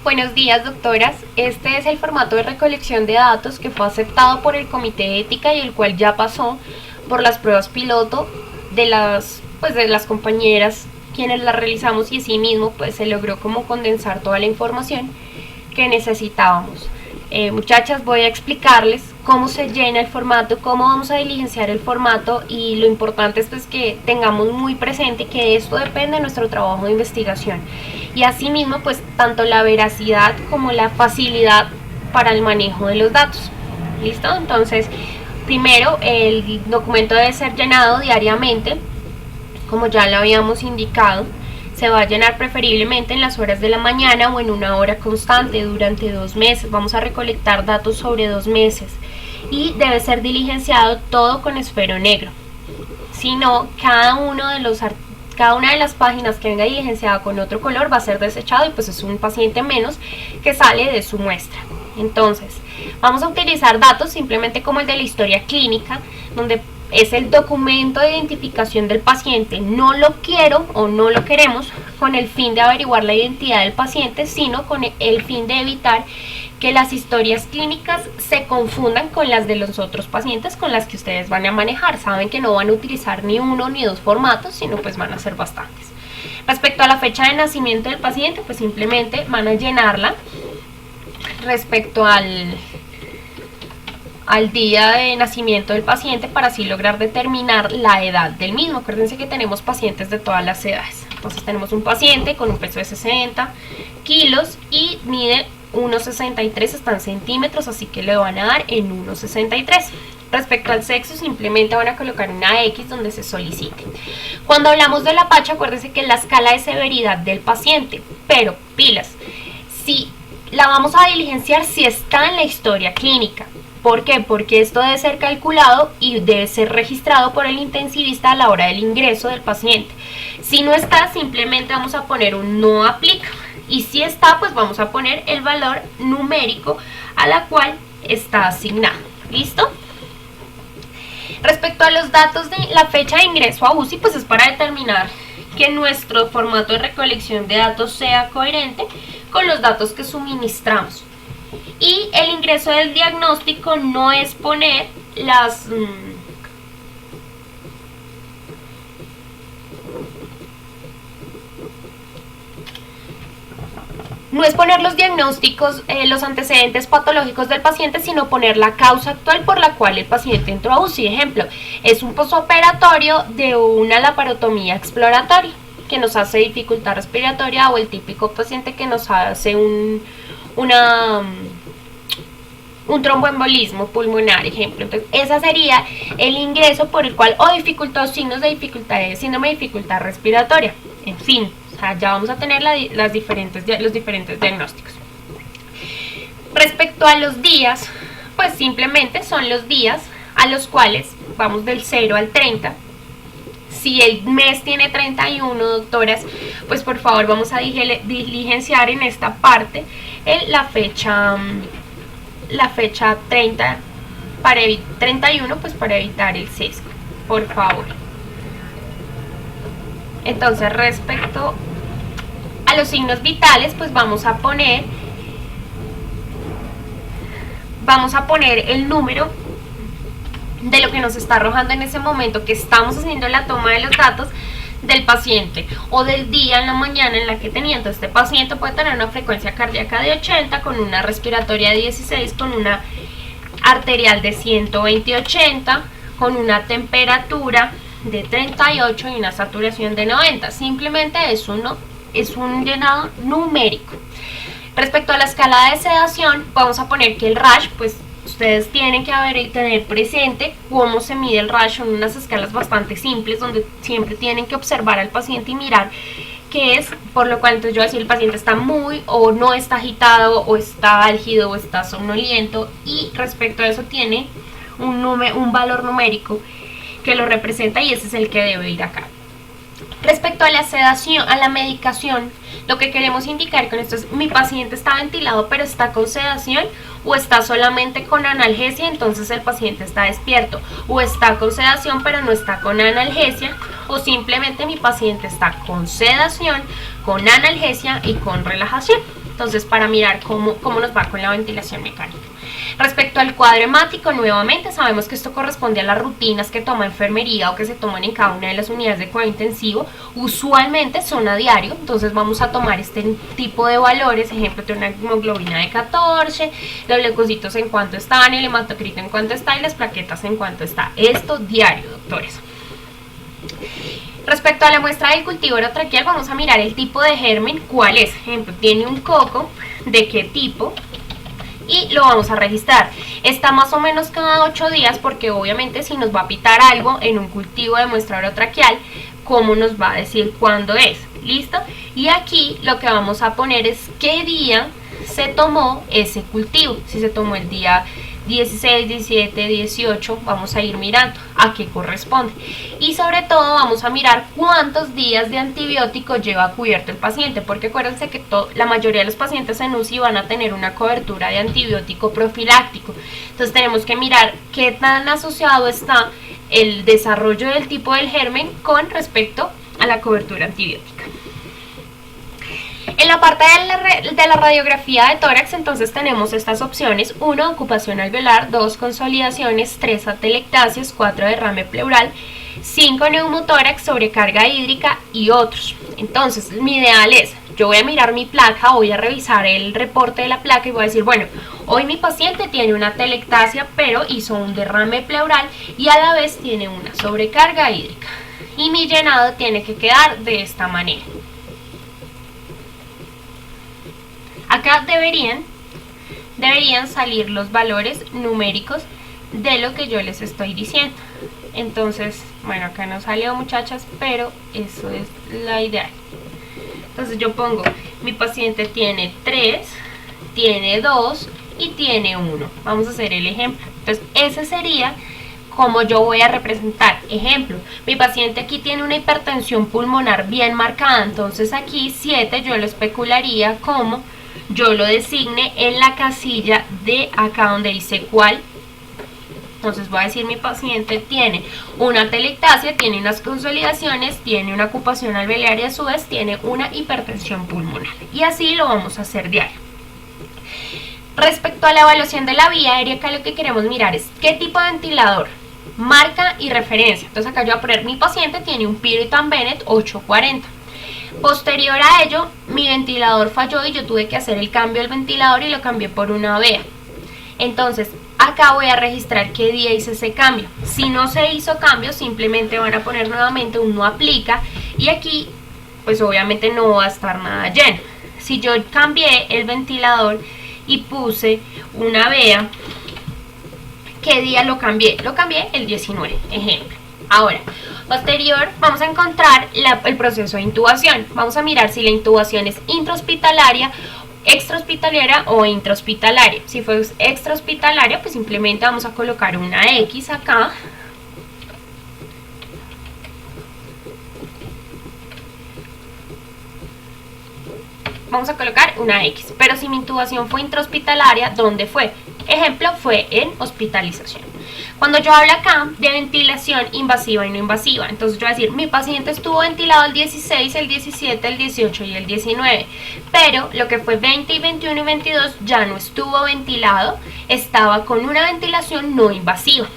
Buenos días, doctoras. Este es el formato de recolección de datos que fue aceptado por el Comité de Ética y el cual ya pasó por las pruebas piloto de las compañeras quienes las realizamos, y asimismo pues se logró como condensar toda la información que necesitábamos. Muchachas, voy a explicarles cómo se llena el formato, cómo vamos a diligenciar el formato, y lo importante es pues que tengamos muy presente que esto depende de nuestro trabajo de investigación y asimismo pues tanto la veracidad como la facilidad para el manejo de los datos. ¿Listo? Entonces, primero el documento debe ser llenado diariamente, como ya lo habíamos indicado. Se va a llenar preferiblemente en las horas de la mañana o en una hora constante durante 2 meses. Vamos a recolectar datos sobre 2 meses y debe ser diligenciado todo con esfero negro. Si no, cada una de las páginas que venga diligenciada con otro color va a ser desechado y pues es un paciente menos que sale de su muestra. Entonces, vamos a utilizar datos simplemente como el de la historia clínica, donde es el documento de identificación del paciente. No lo quiero o no lo queremos con el fin de averiguar la identidad del paciente, sino con el fin de evitar que las historias clínicas se confundan con las de los otros pacientes con las que ustedes van a manejar. Saben que no van a utilizar ni uno ni dos formatos, sino pues van a ser bastantes. Respecto a la fecha de nacimiento del paciente, pues simplemente van a llenarla respecto al día de nacimiento del paciente para así lograr determinar la edad del mismo. Acuérdense que tenemos pacientes de todas las edades. Entonces tenemos un paciente con un peso de 60 kilos y mide 1,63, está en centímetros, así que le van a dar en 1,63. Respecto al sexo, simplemente van a colocar una X donde se solicite. Cuando hablamos de la PACHA, acuérdense que es la escala de severidad del paciente, pero pilas, si la vamos a diligenciar si está en la historia clínica. ¿Por qué? Porque esto debe ser calculado y debe ser registrado por el intensivista a la hora del ingreso del paciente. Si no está, simplemente vamos a poner un no aplica. Y si está, pues vamos a poner el valor numérico a la cual está asignado. ¿Listo? Respecto a los datos de la fecha de ingreso a UCI, pues es para determinar que nuestro formato de recolección de datos sea coherente con los datos que suministramos. Y el ingreso del diagnóstico no es poner los diagnósticos, los antecedentes patológicos del paciente, sino poner la causa actual por la cual el paciente entró a UCI. Ejemplo, es un posoperatorio de una laparotomía exploratoria que nos hace dificultad respiratoria, o el típico paciente que nos hace un tromboembolismo pulmonar, ejemplo. Entonces, ese sería el ingreso por el cual, o dificultad, signos de dificultad, síndrome de dificultad respiratoria. En fin, o sea, ya vamos a tener los diferentes diagnósticos. Respecto a los días, pues simplemente son los días a los cuales vamos del 0 al 30. Si el mes tiene 31, doctoras, pues por favor vamos a diligenciar en esta parte la fecha 30 31, pues para evitar el sesgo, por favor. Entonces, respecto a los signos vitales, pues vamos a poner el número de lo que nos está arrojando en ese momento que estamos haciendo la toma de los datos del paciente, o del día en la mañana en la que tenía. Entonces, este paciente puede tener una frecuencia cardíaca de 80, con una respiratoria de 16, con una arterial de 120/80, con una temperatura de 38 y una saturación de 90. Simplemente es un llenado numérico. Respecto a la escala de sedación, vamos a poner que el RASH, pues ustedes tienen que tener presente cómo se mide el RASH. Son unas escalas bastante simples donde siempre tienen que observar al paciente y mirar qué es, por lo cual entonces yo voy a decir el paciente está muy o no está agitado, o está álgido, o está somnoliento, y respecto a eso tiene un valor numérico que lo representa, y ese es el que debe ir acá. Respecto a la sedación, a la medicación, lo que queremos indicar con esto es: mi paciente está ventilado pero está con sedación, o está solamente con analgesia, entonces el paciente está despierto, o está con sedación pero no está con analgesia, o simplemente mi paciente está con sedación, con analgesia y con relajación. entonces para mirar cómo nos va con la ventilación mecánica. Respecto al cuadro hemático, nuevamente sabemos que esto corresponde a las rutinas que toma enfermería o que se toman en cada una de las unidades de cuidado intensivo. Usualmente son a diario, entonces vamos a tomar este tipo de valores, ejemplo, de una hemoglobina de 14, los leucocitos en cuánto están, el hematocrito en cuánto está y las plaquetas en cuánto está. Esto diario, doctores. Respecto a la muestra del cultivo orotraqueal, vamos a mirar el tipo de germen, cuál es. Ejemplo, tiene un coco, de qué tipo, y lo vamos a registrar. Está más o menos cada 8 días porque obviamente si nos va a pitar algo en un cultivo de muestra orotraqueal, ¿cómo nos va a decir cuándo es? ¿Listo? Y aquí lo que vamos a poner es qué día se tomó ese cultivo. Si se tomó el día 16, 17, 18, vamos a ir mirando a qué corresponde. Y sobre todo vamos a mirar cuántos días de antibiótico lleva cubierto el paciente, porque acuérdense que la mayoría de los pacientes en UCI van a tener una cobertura de antibiótico profiláctico. Entonces tenemos que mirar qué tan asociado está el desarrollo del tipo del germen con respecto a la cobertura antibiótica. En la parte de la radiografía de tórax, entonces tenemos estas opciones: 1, ocupación alveolar; 2, consolidaciones; 3, atelectasias; 4, derrame pleural; 5, neumotórax, sobrecarga hídrica y otros. Entonces, mi ideal es, yo voy a mirar mi placa, voy a revisar el reporte de la placa y voy a decir, bueno, hoy mi paciente tiene una atelectasia, pero hizo un derrame pleural y a la vez tiene una sobrecarga hídrica. Y mi llenado tiene que quedar de esta manera. Acá deberían salir los valores numéricos de lo que yo les estoy diciendo. Entonces, bueno, acá no salió, muchachas, pero eso es la ideal. Entonces yo pongo, mi paciente tiene 3, tiene 2 y tiene 1. Vamos a hacer el ejemplo. Entonces, ese sería como yo voy a representar. Ejemplo, mi paciente aquí tiene una hipertensión pulmonar bien marcada. Entonces aquí 7 yo lo especularía como yo lo designe en la casilla de acá donde dice cuál. Entonces voy a decir mi paciente tiene una atelectasia, tiene unas consolidaciones, tiene una ocupación alveolar y a su vez tiene una hipertensión pulmonar. Y así lo vamos a hacer diario. Respecto a la evaluación de la vía aérea, acá lo que queremos mirar es qué tipo de ventilador, marca y referencia. Entonces acá yo voy a poner mi paciente tiene un Piriton Bennett 840. Posterior a ello, mi ventilador falló y yo tuve que hacer el cambio del ventilador y lo cambié por una Avea. Entonces, acá voy a registrar qué día hice ese cambio. Si no se hizo cambio, simplemente van a poner nuevamente un no aplica y aquí, pues obviamente no va a estar nada lleno. Si yo cambié el ventilador y puse una Avea, ¿qué día lo cambié? Lo cambié el 19, ejemplo. Ahora, posterior, vamos a encontrar el proceso de intubación. Vamos a mirar si la intubación es intrahospitalaria, extrahospitalaria o intrahospitalaria. Si fue extrahospitalaria, pues simplemente vamos a colocar una X acá. Vamos a colocar una X. Pero si mi intubación fue intrahospitalaria, ¿dónde fue? Ejemplo, fue en hospitalización. Cuando yo hablo acá de ventilación invasiva y no invasiva, entonces yo voy a decir, mi paciente estuvo ventilado el 16, el 17, el 18 y el 19, pero lo que fue 20 y 21 y 22 ya no estuvo ventilado, estaba con una ventilación no invasiva.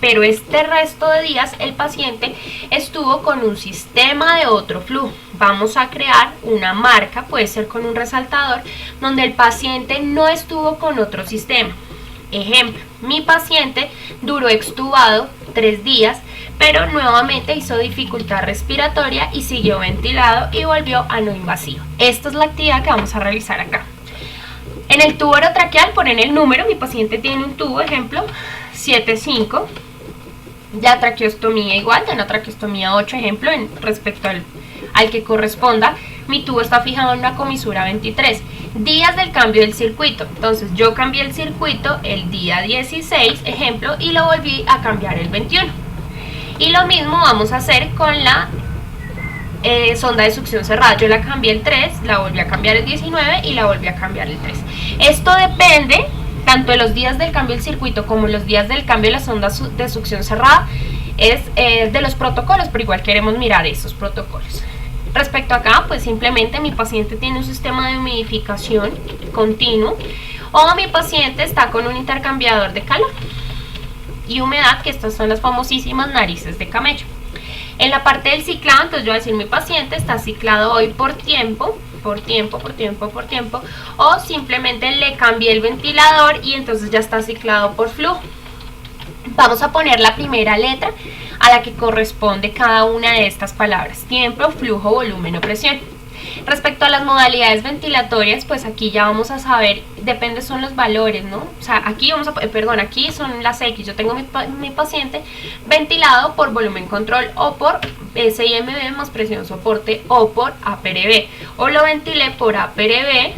Pero este resto de días el paciente estuvo con un sistema de otro flujo. Vamos a crear una marca, puede ser con un resaltador, donde el paciente no estuvo con otro sistema. Ejemplo, mi paciente duró extubado 3 días, pero nuevamente hizo dificultad respiratoria y siguió ventilado y volvió a no invasivo. Esta es la actividad que vamos a realizar acá. En el tubo orotraqueal ponen el número, mi paciente tiene un tubo, ejemplo, 7.5, ya traqueostomía igual, de una traqueostomía 8, ejemplo, respecto al que corresponda. Mi tubo está fijado en una comisura 23. Días del cambio del circuito. Entonces yo cambié el circuito el día 16, ejemplo, y lo volví a cambiar el 21. Y lo mismo vamos a hacer con la sonda de succión cerrada. Yo la cambié el 3, la volví a cambiar el 19 y la volví a cambiar el 3. Esto depende tanto de los días del cambio del circuito como los días del cambio de la sonda de succión cerrada. Es de los protocolos, pero igual queremos mirar esos protocolos. Respecto acá, pues simplemente mi paciente tiene un sistema de humidificación continuo o mi paciente está con un intercambiador de calor y humedad, que estas son las famosísimas narices de camello. En la parte del ciclado, entonces yo voy a decir mi paciente está ciclado hoy por tiempo, o simplemente le cambié el ventilador y entonces ya está ciclado por flujo. Vamos a poner la primera letra a la que corresponde cada una de estas palabras: tiempo, flujo, volumen o presión. Respecto a las modalidades ventilatorias, pues aquí ya vamos a saber, depende son los valores, ¿no? O sea, aquí vamos a, aquí son las X. Yo tengo mi paciente ventilado por volumen control o por SIMB más presión soporte o por APRB, o lo ventilé por APRB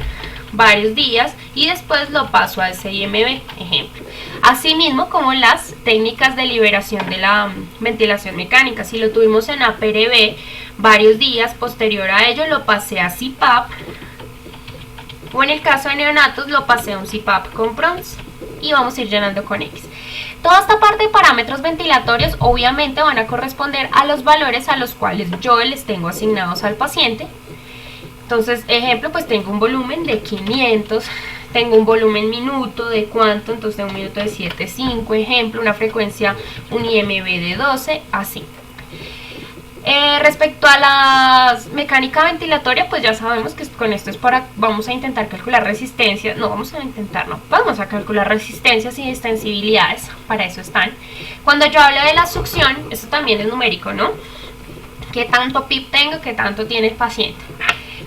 varios días y después lo paso a SIMB, ejemplo. Asimismo, como las técnicas de liberación de la ventilación mecánica, si lo tuvimos en APRB varios días, posterior a ello lo pasé a CPAP, o en el caso de neonatos lo pasé a un CPAP con PRONS, y vamos a ir llenando con X. Toda esta parte de parámetros ventilatorios obviamente van a corresponder a los valores a los cuales yo les tengo asignados al paciente. Entonces, ejemplo, pues tengo un volumen de 500, tengo un volumen minuto de cuánto, entonces un minuto de 7,5, ejemplo, una frecuencia, un IMB de 12, así. Respecto a la mecánica ventilatoria, pues ya sabemos que con esto es para, vamos a intentar calcular resistencias, vamos a calcular resistencias y extensibilidades, para eso están. Cuando yo hablo de la succión, esto también es numérico, ¿no? ¿Qué tanto PIP tengo? ¿Qué tanto tiene el paciente?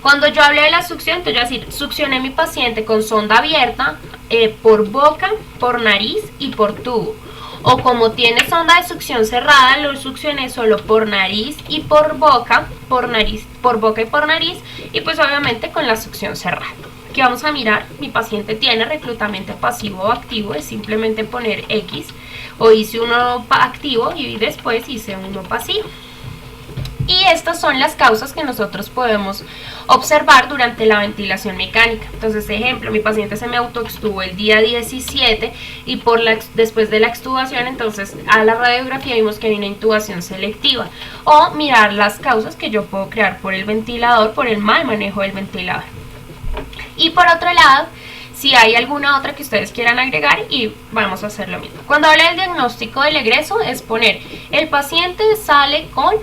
Cuando yo hablo de la succión, entonces yo voy a decir, succioné mi paciente con sonda abierta, por boca, por nariz y por tubo. O como tiene sonda de succión cerrada, lo succioné solo por nariz y por boca, por boca y por nariz, y pues obviamente con la succión cerrada. Aquí vamos a mirar, mi paciente tiene reclutamiento pasivo o activo, es simplemente poner X, o hice uno activo y después hice uno pasivo. Y estas son las causas que nosotros podemos observar durante la ventilación mecánica. Entonces, ejemplo, mi paciente se me autoextubó el día 17 y después de la extubación, entonces a la radiografía vimos que hay una intubación selectiva. O mirar las causas que yo puedo crear por el ventilador, por el mal manejo del ventilador. Y por otro lado, si hay alguna otra que ustedes quieran agregar, y vamos a hacer lo mismo. Cuando habla del diagnóstico del egreso, es poner el paciente sale con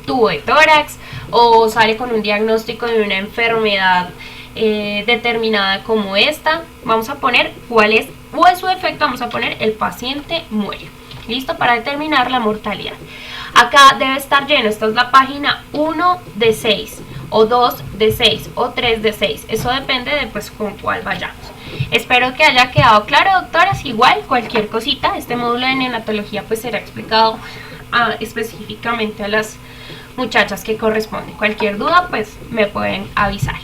tubo de tórax o sale con un diagnóstico de una enfermedad determinada como esta. Vamos a poner cuál es, o en su defecto vamos a poner el paciente muere. Listo, para determinar la mortalidad. Acá debe estar lleno, esta es la página 1 de 6 o 2 de 6 o 3 de 6, eso depende de pues con cuál vayamos. Espero que haya quedado claro, doctoras. Igual cualquier cosita, este módulo de neonatología pues será explicado específicamente a las muchachas que corresponden. Cualquier duda pues me pueden avisar.